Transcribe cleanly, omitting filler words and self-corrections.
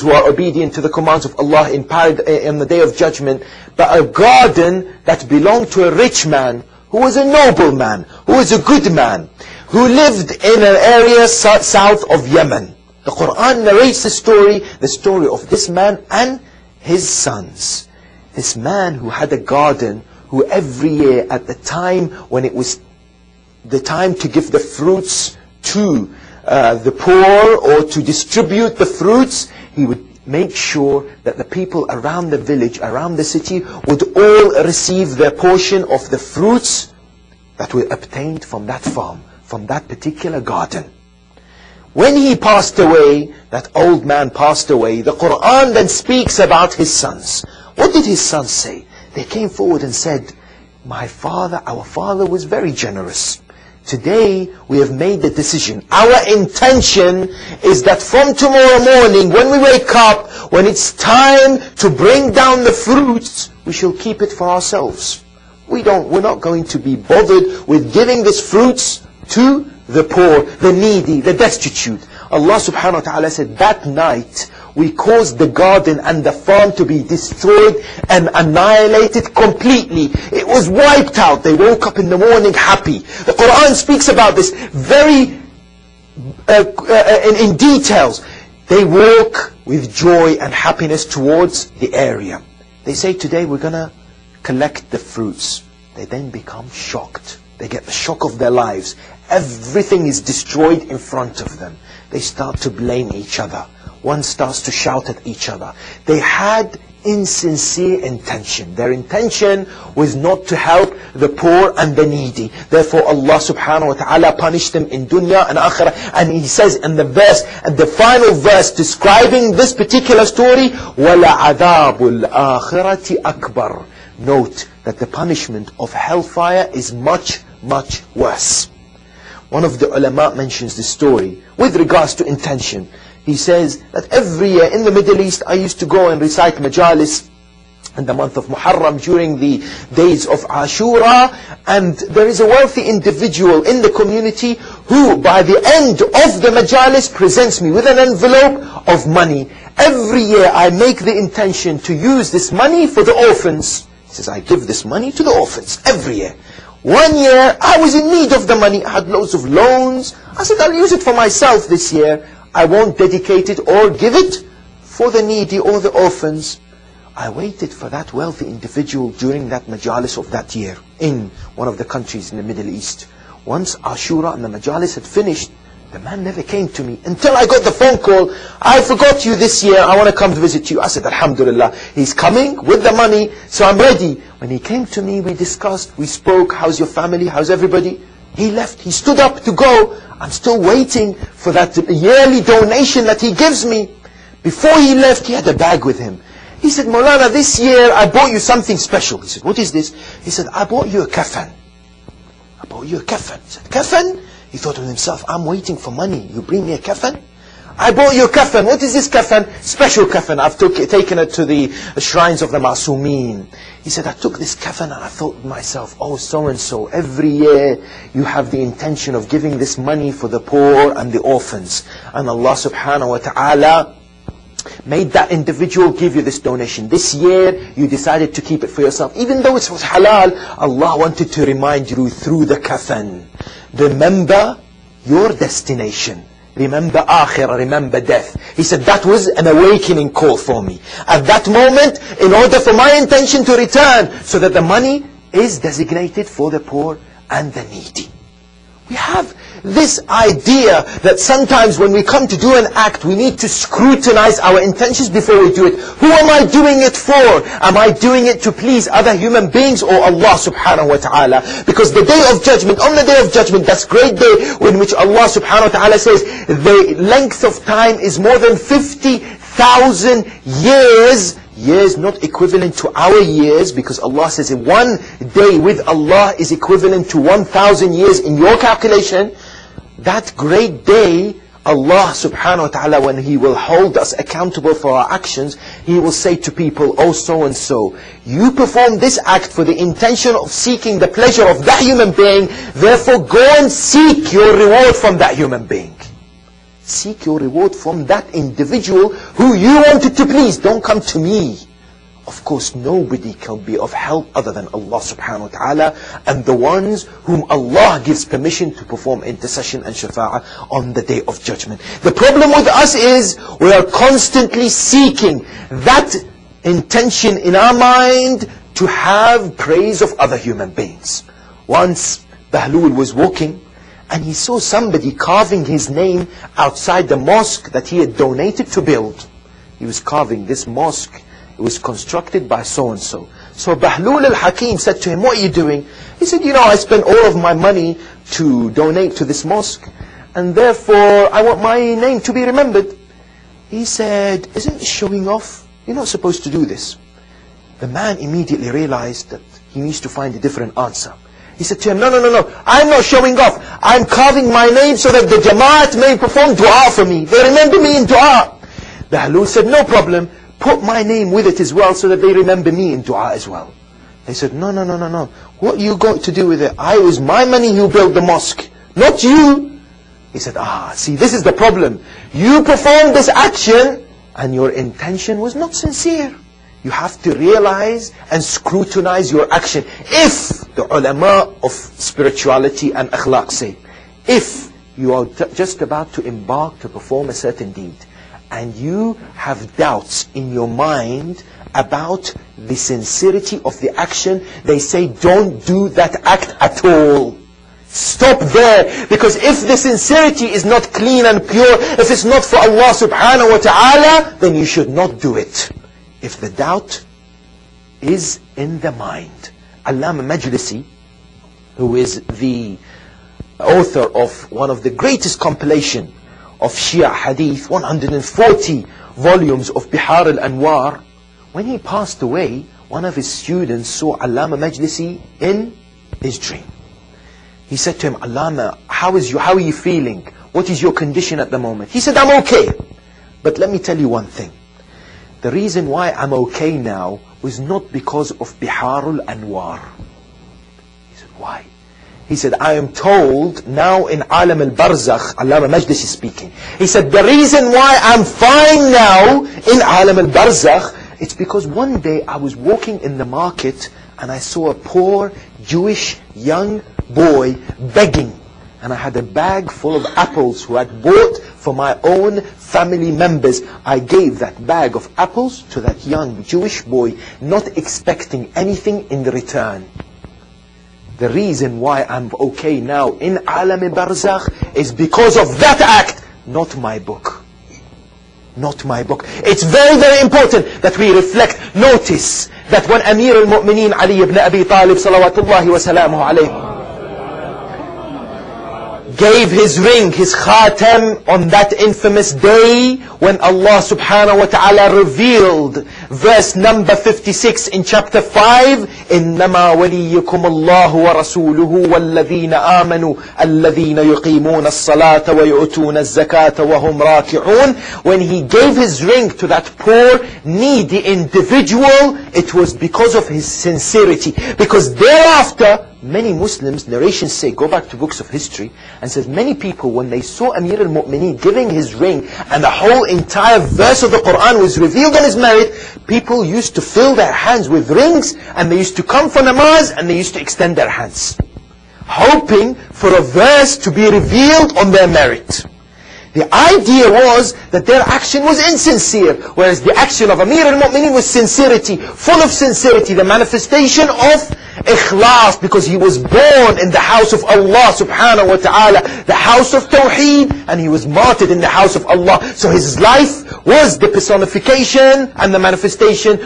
who are obedient to the commands of Allah in the Day of Judgment, but a garden that belonged to a rich man, who was a noble man, who was a good man, who lived in an area south of Yemen. The Quran narrates the story of this man and his sons. This man who had a garden, who every year at the time when it was the time to give the fruits to the poor or to distribute the fruits, he would make sure that the people around the village, around the city, would all receive their portion of the fruits that were obtained from that farm, from that particular garden. When he passed away, that old man passed away, the Quran then speaks about his sons. What did his sons say? They came forward and said, our father was very generous. Today we have made the decision. Our intention is that from tomorrow morning, when we wake up, when it's time to bring down the fruits, we shall keep it for ourselves. We're not going to be bothered with giving these fruits to the poor, the needy, the destitute. Allah subhanahu wa ta'ala said, that night we caused the garden and the farm to be destroyed and annihilated completely. It was wiped out. They woke up in the morning happy. The Quran speaks about this very in details. They walk with joy and happiness towards the area. They say, today we're going to collect the fruits. They then become shocked. They get the shock of their lives. Everything is destroyed in front of them. They start to blame each other. One starts to shout at each other. They had insincere intention. Their intention was not to help the poor and the needy. Therefore Allah subhanahu wa ta'ala punished them in dunya and akhirah. And He says in the verse, and the final verse describing this particular story, وَلَعَذَابُ الْآخِرَةِ أَكْبَرُ. Note that the punishment of hellfire is much, much worse. One of the ulama mentions this story with regards to intention. He says that every year in the Middle East I used to go and recite majalis in the month of Muharram during the days of Ashura, and there is a wealthy individual in the community who by the end of the majalis presents me with an envelope of money. Every year I make the intention to use this money for the orphans. He says, I give this money to the orphans every year. One year I was in need of the money. I had loads of loans. I said, I'll use it for myself this year. I won't dedicate it or give it for the needy or the orphans. I waited for that wealthy individual during that majalis of that year in one of the countries in the Middle East. Once Ashura and the majalis had finished, the man never came to me until I got the phone call. I forgot you this year. I want to come to visit you. I said, Alhamdulillah. He's coming with the money, so I'm ready. When he came to me, we discussed, we spoke. How's your family? How's everybody? He left. He stood up to go. I'm still waiting for that yearly donation that he gives me. Before he left, he had a bag with him. He said, Maulana, this year I bought you something special. He said, what is this? He said, I bought you a kafan. I bought you a kafan. He said, kafan? He thought to himself, I'm waiting for money. You bring me a kafan? I bought you a kafan. What is this kafan? Special kafan. I've taken it to the shrines of the Ma'sumeen. He said, I took this kafan and I thought to myself, oh, so-and-so, every year you have the intention of giving this money for the poor and the orphans. And Allah subhanahu wa ta'ala made that individual give you this donation. This year you decided to keep it for yourself. Even though it was halal, Allah wanted to remind you through the kafan. Remember your destination. Remember akhirah, remember death. He said that was an awakening call for me. At that moment, in order for my intention to return, so that the money is designated for the poor and the needy. We have this idea that sometimes when we come to do an act, we need to scrutinize our intentions before we do it. Who am I doing it for? Am I doing it to please other human beings or Allah subhanahu wa ta'ala? Because the day of judgment, on the day of judgment, that's great day in which Allah subhanahu wa ta'ala says the length of time is more than 50,000 years. Years not equivalent to our years, because Allah says one day with Allah is equivalent to 1,000 years in your calculation. That great day, Allah subhanahu wa ta'ala, when He will hold us accountable for our actions, He will say to people, oh so-and-so, you performed this act for the intention of seeking the pleasure of that human being, therefore go and seek your reward from that human being. Seek your reward from that individual who you wanted to please. Don't come to me. Of course, nobody can be of help other than Allah subhanahu wa ta'ala, and the ones whom Allah gives permission to perform intercession and shafa'ah on the Day of Judgment. The problem with us is we are constantly seeking that intention in our mind to have praise of other human beings. Once Bahlul was walking and he saw somebody carving his name outside the mosque that he had donated to build. He was carving this mosque. It was constructed by so-and-so. So Bahlul al-Hakim said to him, what are you doing? He said, I spent all of my money to donate to this mosque, and therefore I want my name to be remembered. He said, isn't it showing off? You're not supposed to do this. The man immediately realized that he needs to find a different answer. He said to him, no, I'm not showing off. I'm carving my name so that the Jamaat may perform dua for me. They remember me in dua. Bahlul said, no problem. Put my name with it as well so that they remember me in dua as well. They said, no. What you got to do with it? It was my money who built the mosque, not you. He said, see, this is the problem. You performed this action and your intention was not sincere. You have to realize and scrutinize your action. If the ulama of spirituality and akhlaq say, if you are just about to embark to perform a certain deed, and you have doubts in your mind about the sincerity of the action, they say don't do that act at all. Stop there, because if the sincerity is not clean and pure, if it's not for Allah subhanahu wa ta'ala, then you should not do it. If the doubt is in the mind. Allama Majlisi, who is the author of one of the greatest compilation of Shia Hadith, 140 volumes of Bihar al-Anwar, when he passed away, one of his students saw Allama Majlisi in his dream. He said to him, Allama, how are you feeling? What is your condition at the moment? He said, I'm okay. But let me tell you one thing. The reason why I'm okay now was not because of Bihar al-Anwar. He said, why? He said, I am told now in Alam al-Barzakh, Allama Majlisi speaking. He said, the reason why I'm fine now in Alam al-Barzakh, it's because one day I was walking in the market and I saw a poor Jewish young boy begging. And I had a bag full of apples who had bought for my own family members. I gave that bag of apples to that young Jewish boy, not expecting anything in return. The reason why I'm okay now in Alam al-Barzakh is because of that act, not my book. Not my book. It's very, very important that we reflect. Notice that when Amir al-Mu'mineen Ali ibn Abi Talib salawatullahi wa salamuhu alayhi gave his ring, his khatam, on that infamous day when Allah subhanahu wa ta'ala revealed verse number 56 in chapter 5, إِنَّمَا وَلِيُّكُمُ اللَّهُ وَرَسُولُهُ وَالَّذِينَ آمَنُوا الَّذِينَ يُقِيمُونَ الصَّلَاةَ وَيُؤْتُونَ الزَّكَاةَ وَهُمْ رَاكِعُونَ. When he gave his ring to that poor, needy individual, it was because of his sincerity. Because thereafter, many Muslims, narrations say, go back to books of history, and says many people, when they saw Amir al-Mu'mineen giving his ring, and the whole entire verse of the Quran was revealed on his merit, people used to fill their hands with rings, and they used to come for namaz, and they used to extend their hands, hoping for a verse to be revealed on their merit. The idea was that their action was insincere, whereas the action of Amir al-Mu'mineen was sincerity, full of sincerity, the manifestation of ikhlas, because he was born in the house of Allah subhanahu wa ta'ala, the house of Tawheed, and he was martyred in the house of Allah. So his life was the personification and the manifestation